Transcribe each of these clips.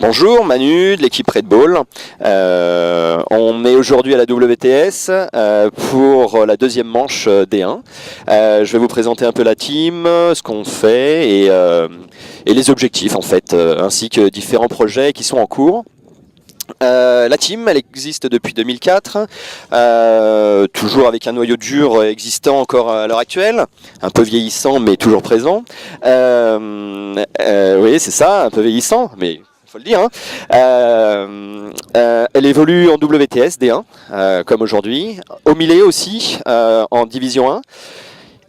Bonjour Manu de l'équipe Red Bull. On est aujourd'hui à la WTS pour la deuxième manche D1. Je vais vous présenter un peu la team, ce qu'on fait et les objectifs en fait, ainsi que différents projets qui sont en cours. La team, elle existe depuis 2004, toujours avec un noyau dur existant encore à l'heure actuelle, un peu vieillissant mais toujours présent. Oui, c'est ça, un peu vieillissant, mais faut le dire. Elle évolue en WTS D1, comme aujourd'hui, au Millet aussi, en Division 1.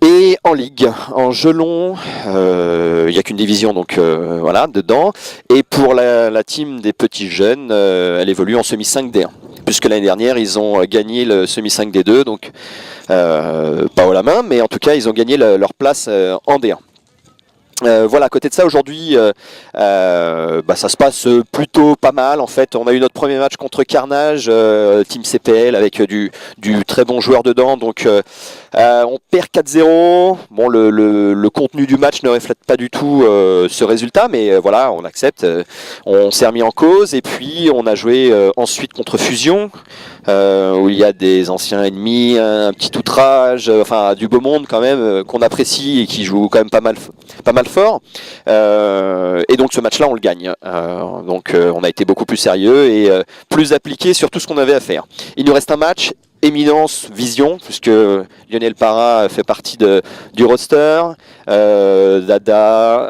Et en Ligue, en Gelon, il n'y a qu'une division donc voilà dedans. Et pour la team des petits jeunes, elle évolue en semi-5 D1. Puisque l'année dernière, ils ont gagné le semi-5 D2, donc pas haut la main, mais en tout cas, ils ont gagné leur place en D1. Voilà, à côté de ça, aujourd'hui, ça se passe plutôt pas mal. En fait, on a eu notre premier match contre Carnage, team CPL, avec du très bon joueur dedans. Donc, on perd 4-0. Bon, le contenu du match ne reflète pas du tout ce résultat, mais voilà, on accepte. On s'est remis en cause, et puis on a joué ensuite contre Fusion, où il y a des anciens ennemis, un petit outrage, enfin du beau monde quand même, qu'on apprécie et qui joue quand même pas mal fort. Et donc ce match-là, on le gagne. On a été beaucoup plus sérieux et plus appliqué sur tout ce qu'on avait à faire. Il nous reste un match. Éminence Vision, puisque Lionel Parra fait partie du roster, Dada,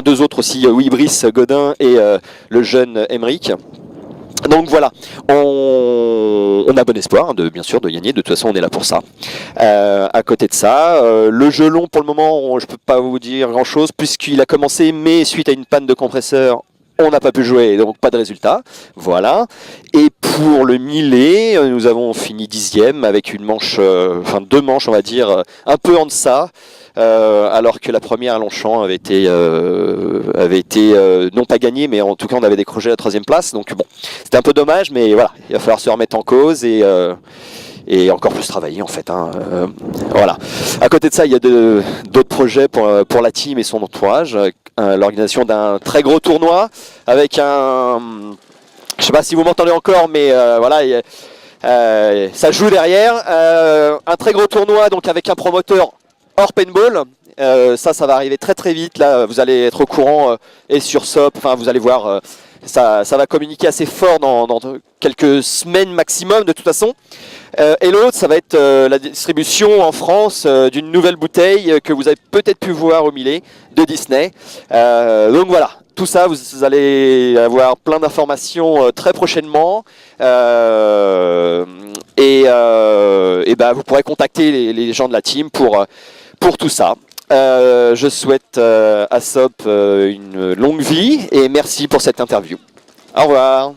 deux autres aussi, Brice Godin et le jeune Emeric. Donc voilà, on a bon espoir bien sûr de gagner, de toute façon on est là pour ça. À côté de ça, le jeu long pour le moment, je peux pas vous dire grand chose puisqu'il a commencé, mais suite à une panne de compresseur, on n'a pas pu jouer, donc pas de résultat. Voilà. Et pour le Millet, nous avons fini 10e avec une manche, deux manches on va dire, un peu en deçà. Alors que la première à Longchamp avait été non pas gagnée, mais en tout cas on avait décroché la 3e place. Donc bon, c'était un peu dommage, mais voilà, il va falloir se remettre en cause et encore plus travailler en fait. Voilà. À côté de ça, il y a d'autres projets pour la team et son entourage. L'organisation d'un très gros tournoi avec je sais pas si vous m'entendez encore, mais voilà. Ça joue derrière. Un très gros tournoi donc avec un promoteur hors paintball. Ça va arriver très très vite. Là, vous allez être au courant et sur SOP. Enfin, vous allez voir. Ça va communiquer assez fort dans quelques semaines maximum de toute façon. Et l'autre, ça va être la distribution en France d'une nouvelle bouteille que vous avez peut-être pu voir au Millet de Disney. Donc voilà, tout ça, vous allez avoir plein d'informations très prochainement. Vous pourrez contacter les gens de la team pour tout ça. Je souhaite à SOP une longue vie et merci pour cette interview. Au revoir.